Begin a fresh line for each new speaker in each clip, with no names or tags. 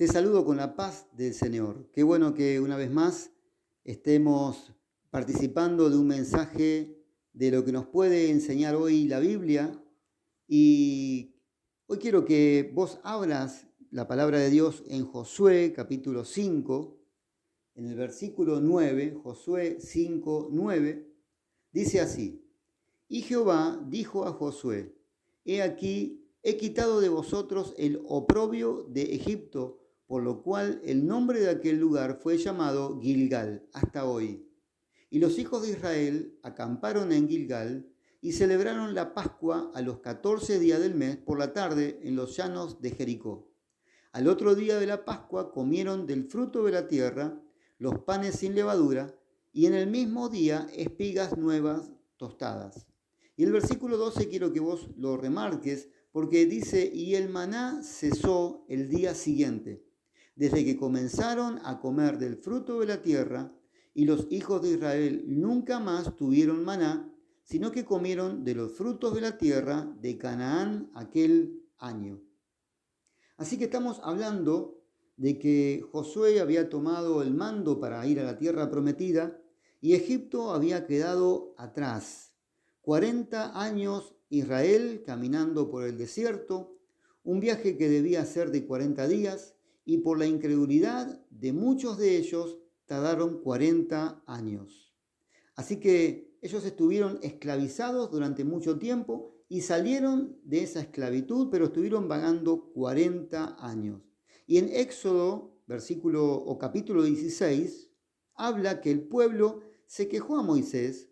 Te saludo con la paz del Señor. Qué bueno que una vez más estemos participando de un mensaje de lo que nos puede enseñar hoy la Biblia. Y hoy quiero que vos abras la palabra de Dios en Josué capítulo 5, en el versículo 9, Josué 5, 9, dice así: Y Jehová dijo a Josué: He aquí, he quitado de vosotros el oprobio de Egipto, por lo cual el nombre de aquel lugar fue llamado Gilgal hasta hoy. Y los hijos de Israel acamparon en Gilgal y celebraron la Pascua a los 14 días del mes por la tarde en los llanos de Jericó. Al otro día de la Pascua comieron del fruto de la tierra, los panes sin levadura, y en el mismo día espigas nuevas tostadas. Y el versículo 12 quiero que vos lo remarques, porque dice: y el maná cesó el día siguiente, desde que comenzaron a comer del fruto de la tierra, y los hijos de Israel nunca más tuvieron maná, sino que comieron de los frutos de la tierra de Canaán aquel año. Así que estamos hablando de que Josué había tomado el mando para ir a la tierra prometida y Egipto había quedado atrás. 40 años Israel caminando por el desierto, un viaje que debía ser de 40 días, y por la incredulidad de muchos de ellos tardaron 40 años. Así que ellos estuvieron esclavizados durante mucho tiempo y salieron de esa esclavitud, pero estuvieron vagando 40 años. Y en Éxodo, versículo o capítulo 16, habla que el pueblo se quejó a Moisés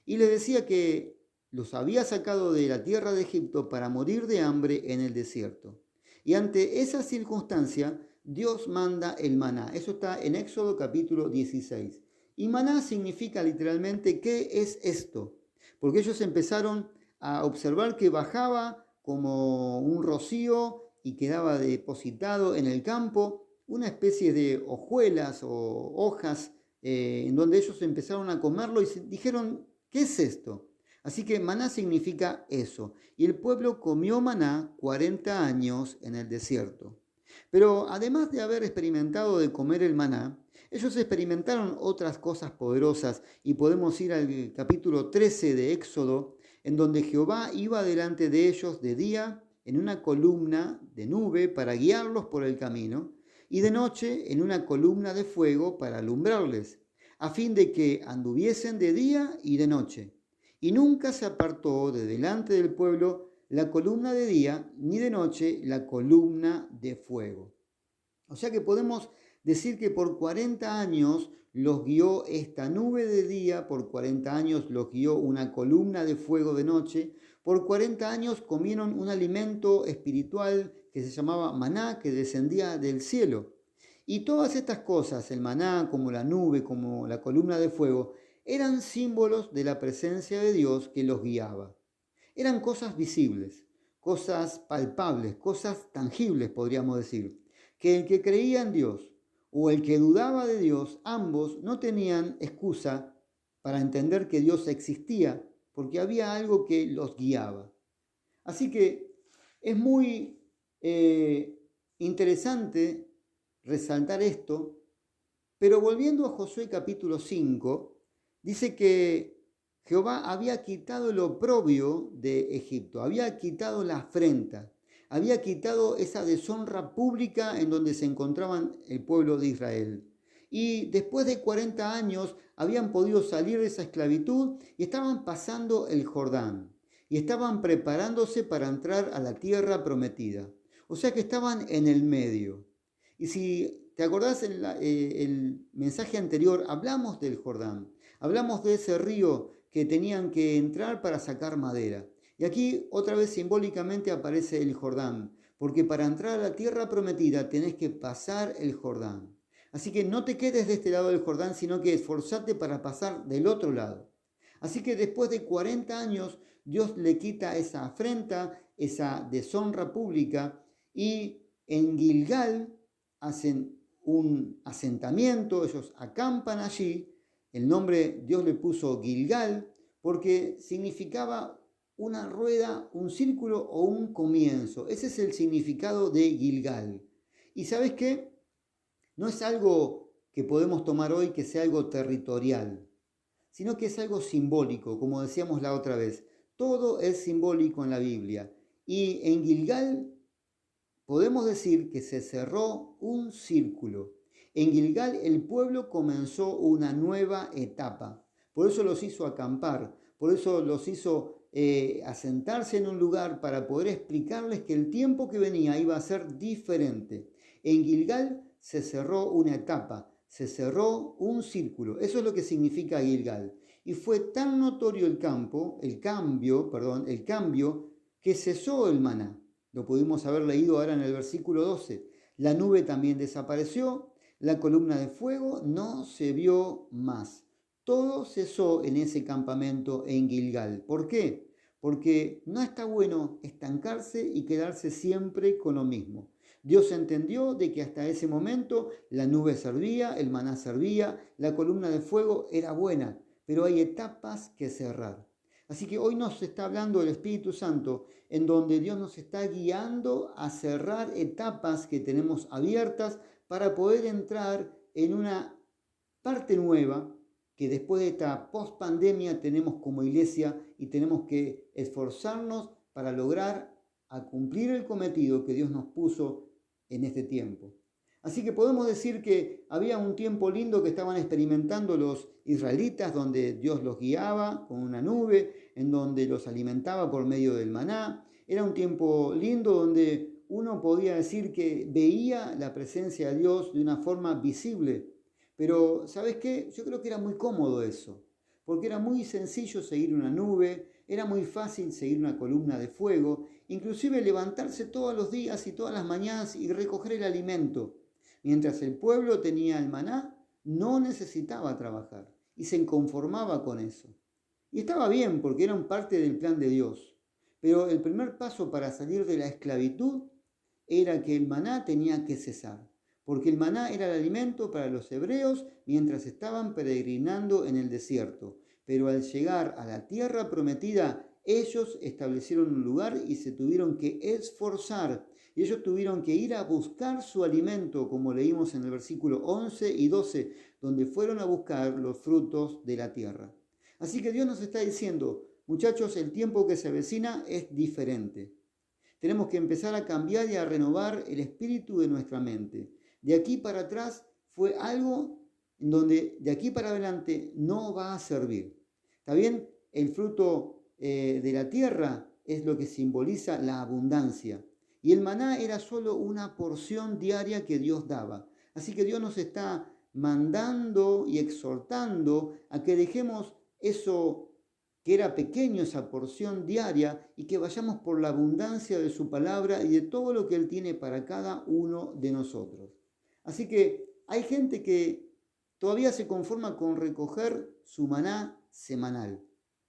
y le decía que los había sacado de la tierra de Egipto para morir de hambre en el desierto. Y ante esa circunstancia, Dios manda el maná. Eso está en Éxodo capítulo 16. Y maná significa literalmente ¿qué es esto? Porque ellos empezaron a observar que bajaba como un rocío y quedaba depositado en el campo una especie de hojuelas o hojas, en donde ellos empezaron a comerlo y dijeron: ¿qué es esto? Así que maná significa eso. Y el pueblo comió maná 40 años en el desierto. Pero además de haber experimentado de comer el maná, ellos experimentaron otras cosas poderosas, y podemos ir al capítulo 13 de Éxodo, en donde Jehová iba delante de ellos de día en una columna de nube para guiarlos por el camino, y de noche en una columna de fuego para alumbrarles, a fin de que anduviesen de día y de noche. Y nunca se apartó de delante del pueblo la columna de día, ni de noche la columna de fuego. O sea que podemos decir que por 40 años los guió esta nube de día, por 40 años los guió una columna de fuego de noche, por 40 años comieron un alimento espiritual que se llamaba maná, que descendía del cielo. Y todas estas cosas, el maná, como la nube, como la columna de fuego, eran símbolos de la presencia de Dios que los guiaba. Eran cosas visibles, cosas palpables, cosas tangibles, podríamos decir, que el que creía en Dios o el que dudaba de Dios, ambos no tenían excusa para entender que Dios existía, porque había algo que los guiaba. Así que es muy interesante resaltar esto, pero volviendo a Josué capítulo 5, dice que Jehová había quitado el oprobio de Egipto, había quitado la afrenta, había quitado esa deshonra pública en donde se encontraban el pueblo de Israel. Y después de 40 años habían podido salir de esa esclavitud y estaban pasando el Jordán. Y estaban preparándose para entrar a la tierra prometida. O sea que estaban en el medio. Y si te acordás en el mensaje anterior, hablamos del Jordán. Hablamos de ese río que tenían que entrar para sacar madera. Y aquí otra vez simbólicamente aparece el Jordán, porque para entrar a la tierra prometida tenés que pasar el Jordán. Así que no te quedes de este lado del Jordán, sino que esforzate para pasar del otro lado. Así que después de 40 años, Dios le quita esa afrenta, esa deshonra pública, y en Gilgal hacen un asentamiento, ellos acampan allí. El nombre Dios le puso Gilgal porque significaba una rueda, un círculo o un comienzo. Ese es el significado de Gilgal. Y ¿sabes qué? No es algo que podemos tomar hoy que sea algo territorial, sino que es algo simbólico, como decíamos la otra vez. Todo es simbólico en la Biblia. Y en Gilgal podemos decir que se cerró un círculo. En Gilgal el pueblo comenzó una nueva etapa. Por eso los hizo acampar, por eso los hizo asentarse en un lugar para poder explicarles que el tiempo que venía iba a ser diferente. En Gilgal se cerró una etapa, se cerró un círculo. Eso es lo que significa Gilgal. Y fue tan notorio el cambio, que cesó el maná. Lo pudimos haber leído ahora en el versículo 12. La nube también desapareció, la columna de fuego no se vio más. Todo cesó en ese campamento en Gilgal. ¿Por qué? Porque no está bueno estancarse y quedarse siempre con lo mismo. Dios entendió de que hasta ese momento la nube servía, el maná servía, la columna de fuego era buena, pero hay etapas que cerrar. Así que hoy nos está hablando el Espíritu Santo, en donde Dios nos está guiando a cerrar etapas que tenemos abiertas para poder entrar en una parte nueva que después de esta post-pandemia tenemos como iglesia y tenemos que esforzarnos para lograr a cumplir el cometido que Dios nos puso en este tiempo. Así que podemos decir que había un tiempo lindo que estaban experimentando los israelitas, donde Dios los guiaba con una nube, en donde los alimentaba por medio del maná. Era un tiempo lindo donde uno podía decir que veía la presencia de Dios de una forma visible. Pero, ¿sabes qué? Yo creo que era muy cómodo eso, porque era muy sencillo seguir una nube, era muy fácil seguir una columna de fuego, inclusive levantarse todos los días y todas las mañanas y recoger el alimento. Mientras el pueblo tenía el maná, no necesitaba trabajar y se conformaba con eso. Y estaba bien porque eran parte del plan de Dios. Pero el primer paso para salir de la esclavitud era que el maná tenía que cesar, porque el maná era el alimento para los hebreos mientras estaban peregrinando en el desierto. Pero al llegar a la tierra prometida, ellos establecieron un lugar y se tuvieron que esforzar. Y ellos tuvieron que ir a buscar su alimento, como leímos en el versículo 11 y 12, donde fueron a buscar los frutos de la tierra. Así que Dios nos está diciendo, muchachos, el tiempo que se avecina es diferente. Tenemos que empezar a cambiar y a renovar el espíritu de nuestra mente. De aquí para atrás fue algo en donde de aquí para adelante no va a servir. ¿Está bien? El fruto de la tierra es lo que simboliza la abundancia. Y el maná era solo una porción diaria que Dios daba. Así que Dios nos está mandando y exhortando a que dejemos eso que era pequeño, esa porción diaria, y que vayamos por la abundancia de su palabra y de todo lo que Él tiene para cada uno de nosotros. Así que hay gente que todavía se conforma con recoger su maná semanal.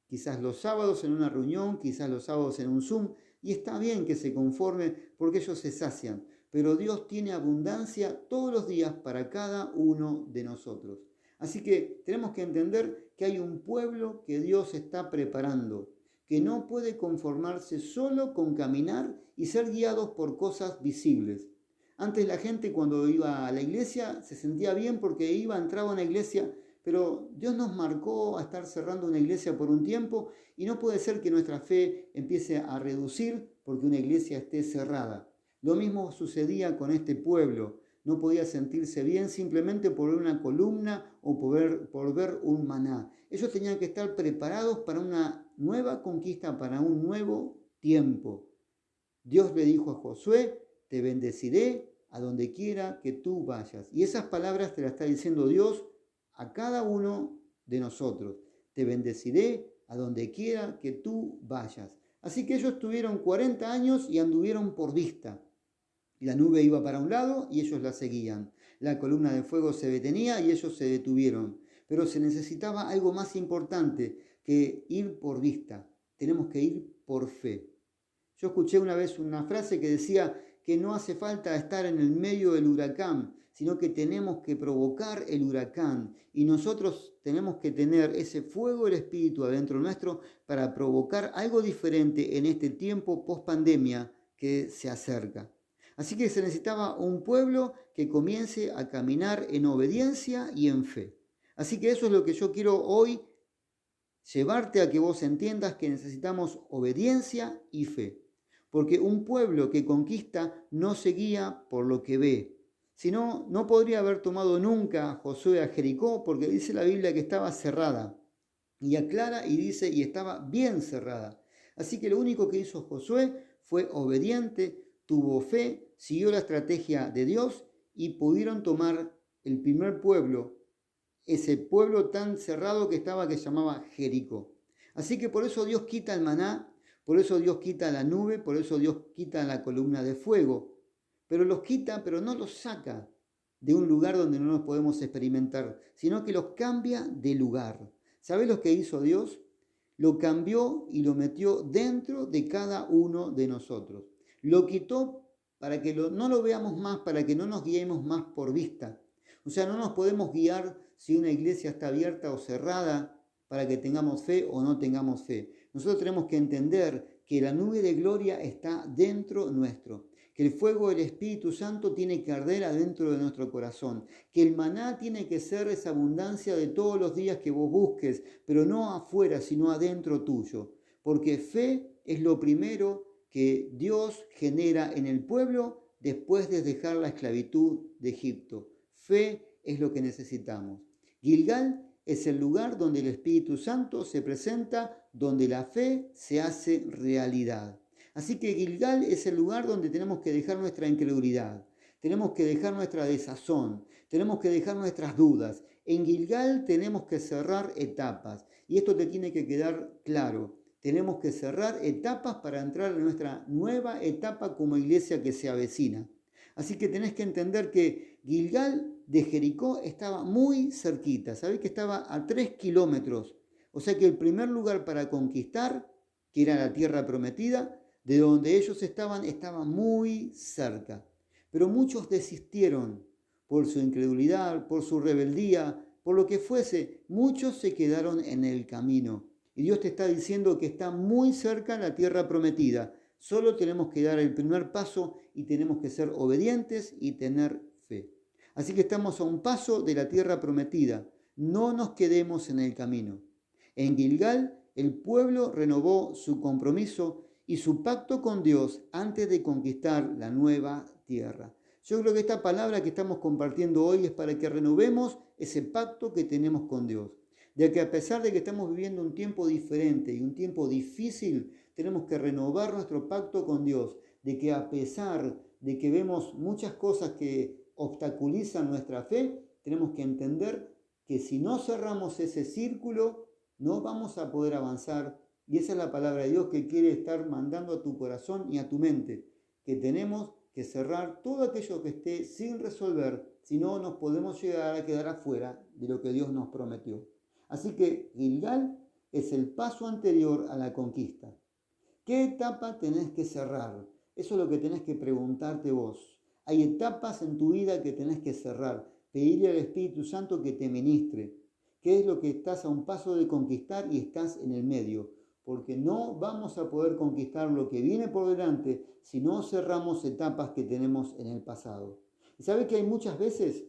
Quizás los sábados en una reunión, quizás los sábados en un Zoom, y está bien que se conforme porque ellos se sacian, pero Dios tiene abundancia todos los días para cada uno de nosotros. Así que tenemos que entender que hay un pueblo que Dios está preparando, que no puede conformarse solo con caminar y ser guiados por cosas visibles. Antes la gente cuando iba a la iglesia se sentía bien porque entraba a una iglesia, pero Dios nos marcó a estar cerrando una iglesia por un tiempo y no puede ser que nuestra fe empiece a reducir porque una iglesia esté cerrada. Lo mismo sucedía con este pueblo. No podía sentirse bien simplemente por ver una columna o por ver un maná. Ellos tenían que estar preparados para una nueva conquista, para un nuevo tiempo. Dios le dijo a Josué, te bendeciré a donde quiera que tú vayas. Y esas palabras te las está diciendo Dios a cada uno de nosotros. Te bendeciré a donde quiera que tú vayas. Así que ellos tuvieron 40 años y anduvieron por vista. La nube iba para un lado y ellos la seguían. La columna de fuego se detenía y ellos se detuvieron. Pero se necesitaba algo más importante que ir por vista. Tenemos que ir por fe. Yo escuché una vez una frase que decía que no hace falta estar en el medio del huracán, sino que tenemos que provocar el huracán. Y nosotros tenemos que tener ese fuego del Espíritu adentro nuestro para provocar algo diferente en este tiempo post pandemia que se acerca. Así que se necesitaba un pueblo que comience a caminar en obediencia y en fe. Así que eso es lo que yo quiero hoy llevarte a que vos entiendas, que necesitamos obediencia y fe. Porque un pueblo que conquista no se guía por lo que ve. Si no, no podría haber tomado nunca Josué a Jericó, porque dice la Biblia que estaba cerrada. Y aclara y dice, y estaba bien cerrada. Así que lo único que hizo Josué fue obediente, tuvo fe, siguió la estrategia de Dios y pudieron tomar el primer pueblo, ese pueblo tan cerrado que estaba, que se llamaba Jericó. Así que por eso Dios quita el maná, por eso Dios quita la nube, por eso Dios quita la columna de fuego. Pero los quita, pero no los saca de un lugar donde no nos podemos experimentar, sino que los cambia de lugar. ¿Sabés lo que hizo Dios? Lo cambió y lo metió dentro de cada uno de nosotros. Lo quitó para que no lo veamos más, para que no nos guiemos más por vista. O sea, no nos podemos guiar si una iglesia está abierta o cerrada para que tengamos fe o no tengamos fe. Nosotros tenemos que entender que la nube de gloria está dentro nuestro, que el fuego del Espíritu Santo tiene que arder adentro de nuestro corazón, que el maná tiene que ser esa abundancia de todos los días que vos busques, pero no afuera, sino adentro tuyo, porque fe es lo primero que Dios genera en el pueblo después de dejar la esclavitud de Egipto. Fe es lo que necesitamos. Gilgal es el lugar donde el Espíritu Santo se presenta, donde la fe se hace realidad. Así que Gilgal es el lugar donde tenemos que dejar nuestra incredulidad, tenemos que dejar nuestra desazón, tenemos que dejar nuestras dudas. En Gilgal tenemos que cerrar etapas y esto te tiene que quedar claro. Tenemos que cerrar etapas para entrar en nuestra nueva etapa como iglesia que se avecina. Así que tenés que entender que Gilgal de Jericó estaba muy cerquita. Sabés que estaba a 3 kilómetros. O sea que el primer lugar para conquistar, que era la tierra prometida, de donde ellos estaban, estaba muy cerca. Pero muchos desistieron por su incredulidad, por su rebeldía, por lo que fuese. Muchos se quedaron en el camino. Y Dios te está diciendo que está muy cerca la tierra prometida. Solo tenemos que dar el primer paso y tenemos que ser obedientes y tener fe. Así que estamos a un paso de la tierra prometida. No nos quedemos en el camino. En Gilgal, el pueblo renovó su compromiso y su pacto con Dios antes de conquistar la nueva tierra. Yo creo que esta palabra que estamos compartiendo hoy es para que renovemos ese pacto que tenemos con Dios. De que a pesar de que estamos viviendo un tiempo diferente y un tiempo difícil, tenemos que renovar nuestro pacto con Dios. De que a pesar de que vemos muchas cosas que obstaculizan nuestra fe, tenemos que entender que si no cerramos ese círculo, no vamos a poder avanzar. Y esa es la palabra de Dios que quiere estar mandando a tu corazón y a tu mente, que tenemos que cerrar todo aquello que esté sin resolver, si no nos podemos llegar a quedar afuera de lo que Dios nos prometió. Así que Gilgal es el paso anterior a la conquista. ¿Qué etapa tenés que cerrar? Eso es lo que tenés que preguntarte vos. Hay etapas en tu vida que tenés que cerrar. Pedirle al Espíritu Santo que te ministre. ¿Qué es lo que estás a un paso de conquistar y estás en el medio? Porque no vamos a poder conquistar lo que viene por delante si no cerramos etapas que tenemos en el pasado. Y sabes que hay muchas veces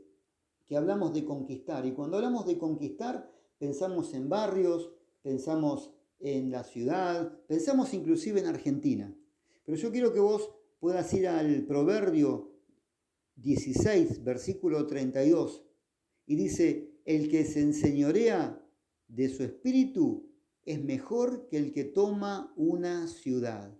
que hablamos de conquistar, y cuando hablamos de conquistar pensamos en barrios, pensamos en la ciudad, pensamos inclusive en Argentina. Pero yo quiero que vos puedas ir al Proverbio 16, versículo 32, y dice: el que se enseñorea de su espíritu es mejor que el que toma una ciudad.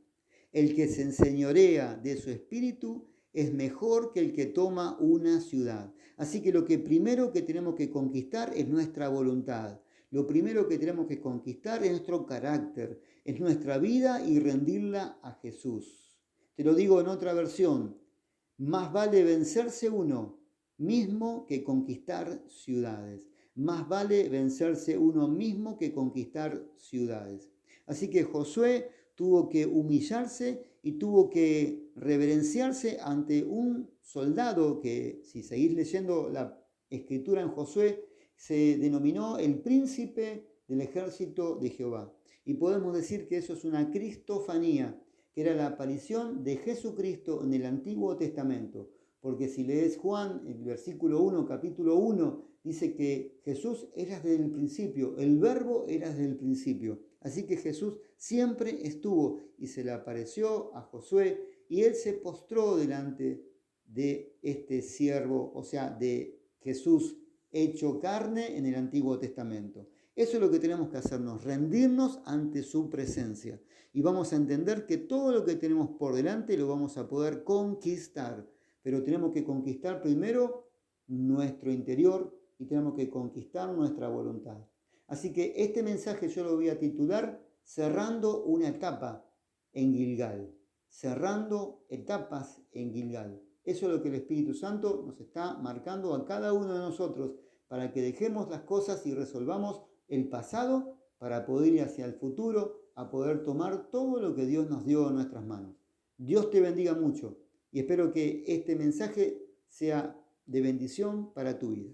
El que se enseñorea de su espíritu es mejor que el que toma una ciudad. Así que lo que primero que tenemos que conquistar es nuestra voluntad. Lo primero que tenemos que conquistar es nuestro carácter, es nuestra vida y rendirla a Jesús. Te lo digo en otra versión: más vale vencerse uno mismo que conquistar ciudades. Más vale vencerse uno mismo que conquistar ciudades. Así que Josué tuvo que humillarse y tuvo que reverenciarse ante un soldado que, si seguís leyendo la escritura en Josué, se denominó el príncipe del ejército de Jehová. Y podemos decir que eso es una cristofanía, que era la aparición de Jesucristo en el Antiguo Testamento. Porque si lees Juan, el versículo 1, capítulo 1, dice que Jesús era desde el principio, el verbo era desde el principio. Así que Jesús siempre estuvo y se le apareció a Josué y él se postró delante de este siervo, o sea, de Jesús hecho carne en el Antiguo Testamento. Eso es lo que tenemos que hacernos, rendirnos ante su presencia. Y vamos a entender que todo lo que tenemos por delante lo vamos a poder conquistar. Pero tenemos que conquistar primero nuestro interior y tenemos que conquistar nuestra voluntad. Así que este mensaje yo lo voy a titular Cerrando una etapa en Gilgal. Cerrando etapas en Gilgal. Eso es lo que el Espíritu Santo nos está marcando a cada uno de nosotros para que dejemos las cosas y resolvamos el pasado para poder ir hacia el futuro, a poder tomar todo lo que Dios nos dio en nuestras manos. Dios te bendiga mucho y espero que este mensaje sea de bendición para tu vida.